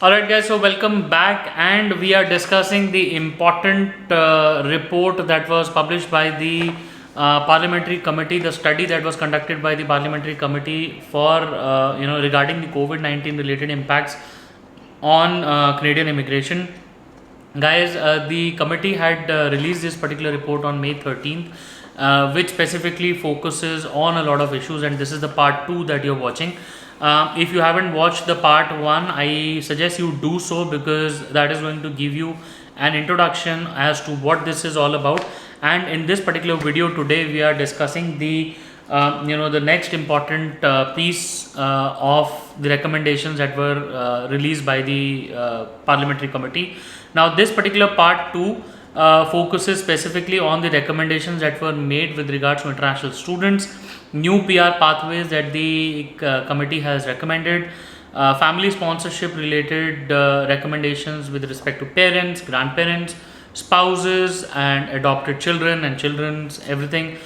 Alright guys, so welcome back, and we are discussing the important report that was published by the Parliamentary Committee, the study that was conducted by the Parliamentary Committee for regarding the COVID-19 related impacts on Canadian immigration. Guys, the committee had released this particular report on May 13th, which specifically focuses on a lot of issues, and this is the part 2 that you're watching. If you haven't watched the part 1, I suggest you do so, because that is going to give you an introduction as to what this is all about. And in this particular video today, we are discussing the the next important piece of the recommendations that were released by the Parliamentary Committee. Now this particular part 2 focuses specifically on the recommendations that were made with regards to international students, new PR pathways that the committee has recommended, family sponsorship related recommendations with respect to parents, grandparents, spouses and adopted children and children's everything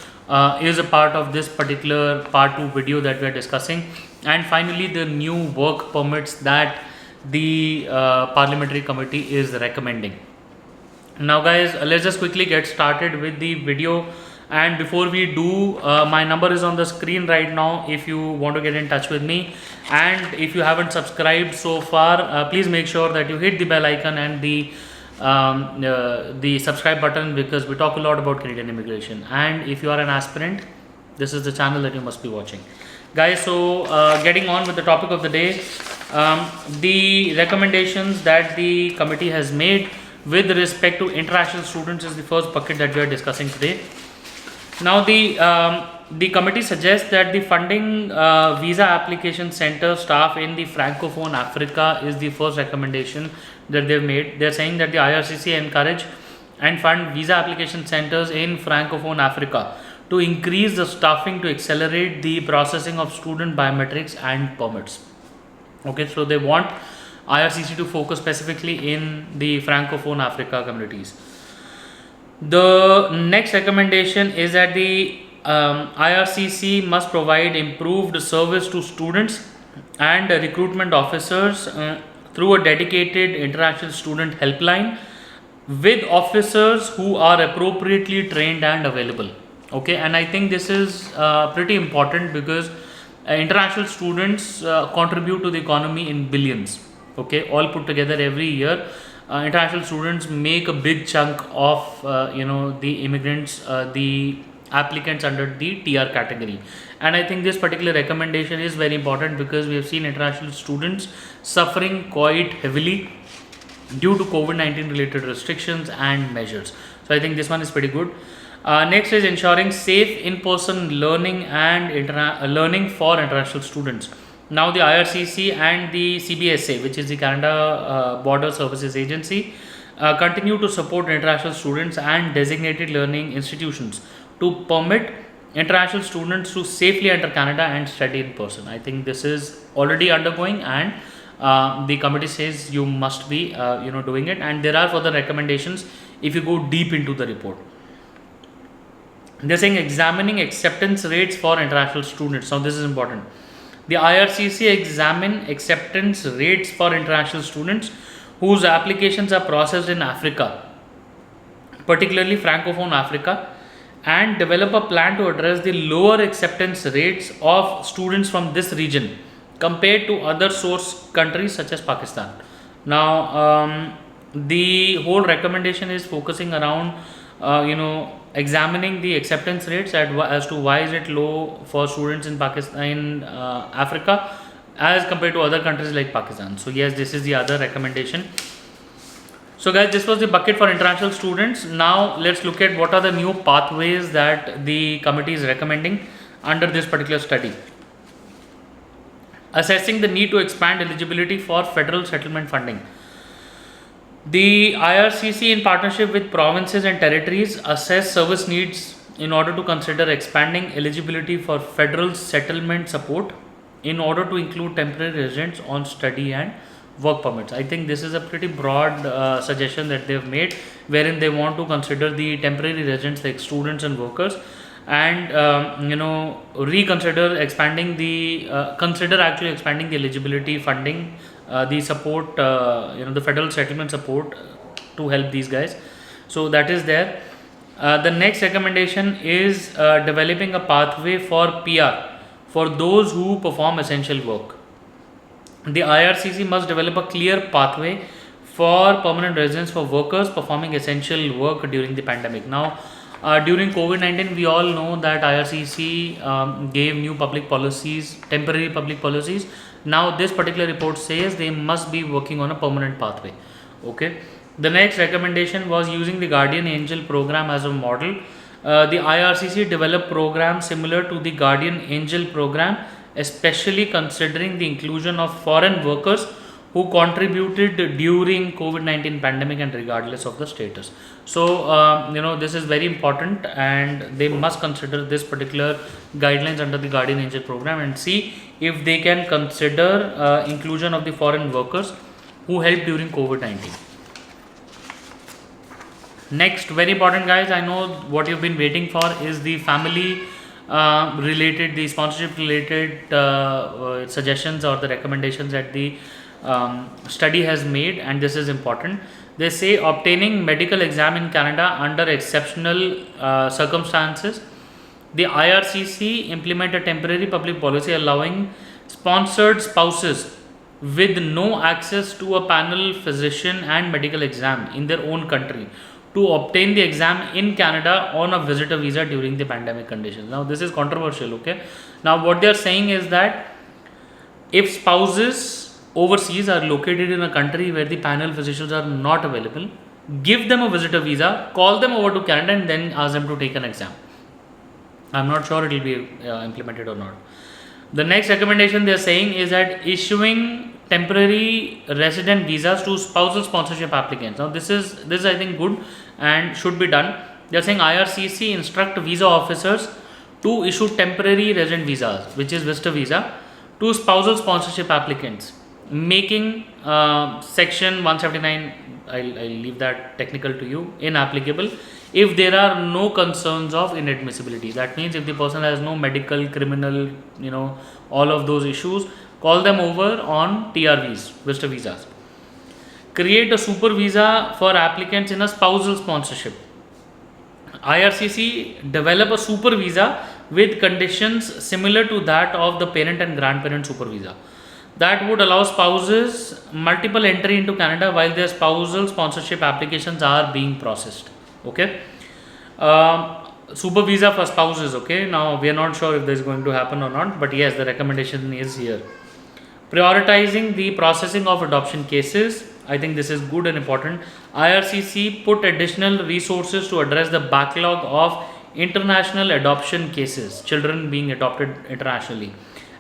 is a part of this particular part 2 video that we are discussing. And finally, the new work permits that the Parliamentary Committee is recommending. Now guys, let's just quickly get started with the video. And before we do, my number is on the screen right now if you want to get in touch with me, and if you haven't subscribed so far, please make sure that you hit the bell icon and the subscribe button, because we talk a lot about Canadian immigration. And if you are an aspirant, this is the channel that you must be watching, guys. So getting on with the topic of the day, the recommendations that the committee has made with respect to international students is the first bucket that we are discussing today. Now the committee suggests that the funding visa application center staff in the Francophone Africa is the first recommendation that they've made. They're saying that the IRCC encourage and fund visa application centers in Francophone Africa to increase the staffing to accelerate the processing of student biometrics and permits. Okay, so they want IRCC to focus specifically in the Francophone Africa communities. The next recommendation is that the IRCC must provide improved service to students and recruitment officers through a dedicated international student helpline with officers who are appropriately trained and available. Okay, and I think this is pretty important, because international students contribute to the economy in billions. Okay, all put together every year. International students make a big chunk of the immigrants, the applicants under the TR category. And I think this particular recommendation is very important, because we have seen international students suffering quite heavily due to COVID-19 related restrictions and measures. So I think this one is pretty good. Next is ensuring safe in-person learning and learning for international students. Now the IRCC and the CBSA, which is the Canada Border Services Agency, continue to support international students and designated learning institutions to permit international students to safely enter Canada and study in person. I think this is already undergoing, and the committee says you must be doing it. And there are further recommendations if you go deep into the report. They're saying examining acceptance rates for international students. Now this is important. The IRCC examine acceptance rates for international students whose applications are processed in Africa, particularly Francophone Africa, and develop a plan to address the lower acceptance rates of students from this region compared to other source countries such as Pakistan. Now, the whole recommendation is focusing around examining the acceptance rates as to why is it low for students in Pakistan, in Africa, as compared to other countries like Pakistan. So yes, this is the other recommendation. So guys, this was the bucket for international students. Now let's look at what are the new pathways that the committee is recommending under this particular study. Assessing the need to expand eligibility for federal settlement funding. The IRCC, in partnership with provinces and territories, assess service needs in order to consider expanding eligibility for federal settlement support in order to include temporary residents on study and work permits. I think this is a pretty broad suggestion that they've made, wherein they want to consider the temporary residents like students and workers, and reconsider expanding the consider actually expanding the eligibility funding the support, the federal settlement support to help these guys. So that is there. The next recommendation is developing a pathway for PR for those who perform essential work. The IRCC must develop a clear pathway for permanent residence for workers performing essential work during the pandemic. Now, during COVID-19, we all know that IRCC gave new public policies, temporary public policies. Now, this particular report says they must be working on a permanent pathway. Okay. The next recommendation was using the Guardian Angel program as a model. The IRCC developed programs similar to the Guardian Angel program, especially considering the inclusion of foreign workers who contributed during COVID-19 pandemic and regardless of the status. So, this is very important, and they must consider this particular guidelines under the Guardian Angel program and see if they can consider inclusion of the foreign workers who helped during COVID-19. Next, very important guys, I know what you've been waiting for is the family related, the sponsorship related suggestions or the recommendations that the study has made, and this is important. They say obtaining medical exam in Canada under exceptional circumstances. The IRCC implement a temporary public policy allowing sponsored spouses with no access to a panel physician and medical exam in their own country to obtain the exam in Canada on a visitor visa during the pandemic conditions. Now, this is controversial, okay? Now, what they are saying is that if spouses overseas are located in a country where the panel physicians are not available, give them a visitor visa, call them over to Canada, and then ask them to take an exam. I'm not sure it will be implemented or not. The next recommendation they are saying is that issuing temporary resident visas to spousal sponsorship applicants. Now, this is I think good and should be done. They are saying IRCC instruct visa officers to issue temporary resident visas, which is visitor visa, to spousal sponsorship applicants, making section 179, I'll leave that technical to you, inapplicable if there are no concerns of inadmissibility. That means if the person has no medical, criminal, all of those issues, call them over on TRVs, visitor visas. Create a super visa for applicants in a spousal sponsorship. IRCC develop a super visa with conditions similar to that of the parent and grandparent super visa. That would allow spouses multiple entry into Canada while their spousal sponsorship applications are being processed. Okay. Super visa for spouses. Okay. Now, we are not sure if this is going to happen or not, but yes, the recommendation is here. Prioritizing the processing of adoption cases. I think this is good and important. IRCC put additional resources to address the backlog of international adoption cases, children being adopted internationally,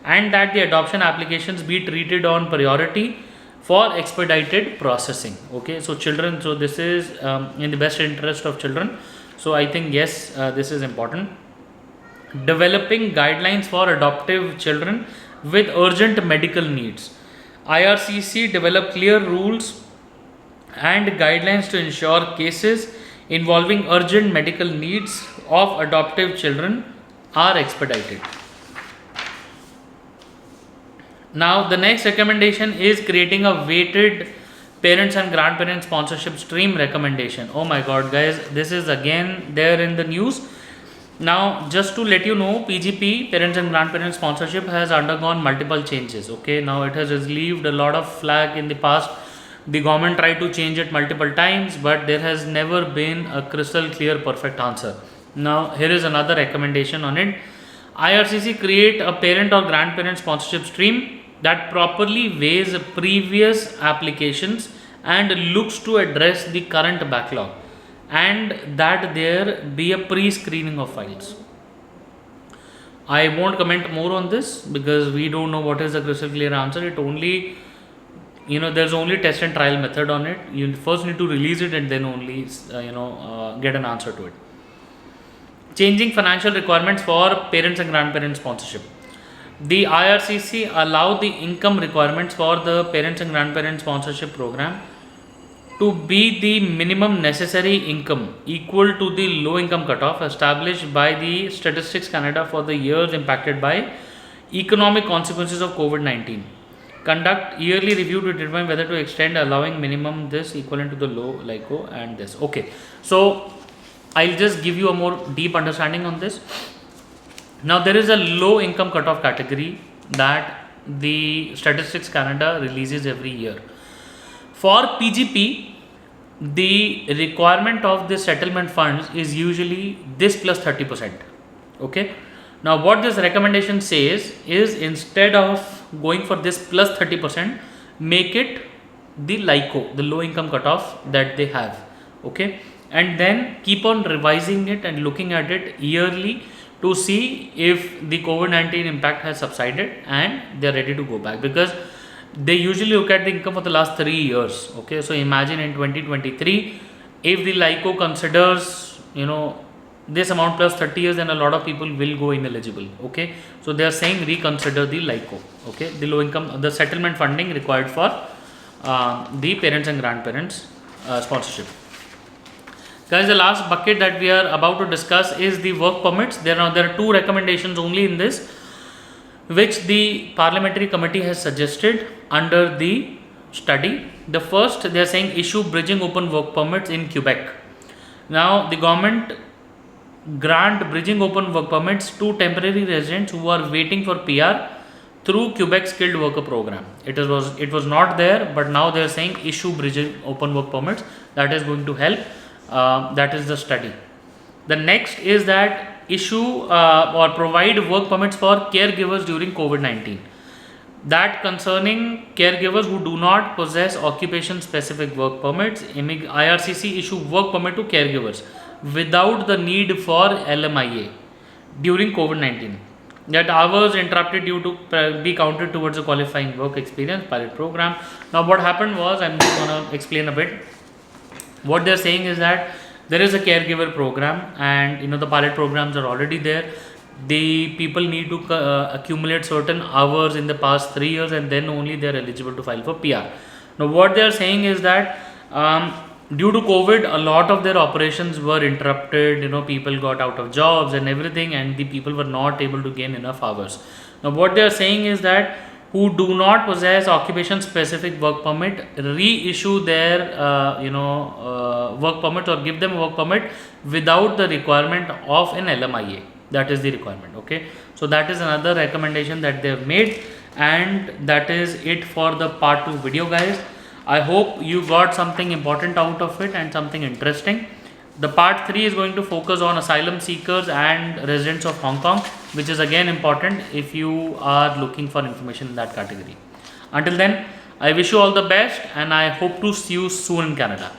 and that the adoption applications be treated on priority for expedited processing. Okay, so children, so this is in the best interest of children. So I think yes, this is important. Developing guidelines for adoptive children with urgent medical needs. IRCC develop clear rules and guidelines to ensure cases involving urgent medical needs of adoptive children are expedited. Now, the next recommendation is creating a weighted parents and grandparents sponsorship stream recommendation. Oh my god, guys, this is again there in the news. Now, just to let you know, PGP, parents and grandparents sponsorship, has undergone multiple changes. Okay, now it has received a lot of flack in the past. The government tried to change it multiple times, but there has never been a crystal clear perfect answer. Now, here is another recommendation on it. IRCC create a parent or grandparent sponsorship stream that properly weighs previous applications and looks to address the current backlog, and that there be a pre-screening of files. I won't comment more on this because we don't know what is the crystal clear answer. It only, there's only test and trial method on it. You first need to release it and then only, get an answer to it. Changing financial requirements for parents and grandparents sponsorship. The IRCC allowed the income requirements for the parents and grandparents sponsorship program to be the minimum necessary income equal to the low income cutoff established by the Statistics Canada for the years impacted by economic consequences of COVID-19. conduct yearly review to determine whether to extend allowing minimum this equivalent to the low LICO and this. Okay, so I'll just give you a more deep understanding on this. Now there is a low income cutoff category that the Statistics Canada releases every year. For PGP, the requirement of the settlement funds is usually this plus 30%. Okay. Now what this recommendation says is, instead of going for this plus 30%, make it the LICO, the low income cutoff that they have. Okay. And then keep on revising it and looking at it yearly to see if the COVID-19 impact has subsided and they are ready to go back, because they usually look at the income for the last 3 years. Okay, so imagine in 2023, if the LICO considers this amount plus 30 years, then a lot of people will go ineligible. Okay, so they are saying reconsider the LICO. Okay, the low income, the settlement funding required for the parents and grandparents sponsorship. Guys, the last bucket that we are about to discuss is the work permits. There are 2 recommendations only in this, which the Parliamentary Committee has suggested under the study. The first, they are saying issue bridging open work permits in Quebec. Now, the government grant bridging open work permits to temporary residents who are waiting for PR through Quebec skilled worker program. It was not there, but now they are saying issue bridging open work permits. That is going to help. That is the study. The next is that issue or provide work permits for caregivers during COVID-19. That concerning caregivers who do not possess occupation specific work permits, IRCC issue work permit to caregivers without the need for LMIA during COVID-19. That hours interrupted due to be counted towards a qualifying work experience pilot program. Now what happened was, I'm just going to explain a bit. What they're saying is that there is a caregiver program, and the pilot programs are already there. The people need to accumulate certain hours in the past 3 years, and then only they are eligible to file for PR. Now what they are saying is that due to COVID, a lot of their operations were interrupted. People got out of jobs and everything, and the people were not able to gain enough hours. Now what they are saying is that who do not possess occupation specific work permit, reissue their work permit or give them a work permit without the requirement of an LMIA. That is the requirement. Okay, so that is another recommendation that they have made, and that is it for the part 2 video, guys. I hope you got something important out of it and something interesting. The part 3 is going to focus on asylum seekers and residents of Hong Kong, which is again important if you are looking for information in that category. Until then, I wish you all the best, and I hope to see you soon in Canada.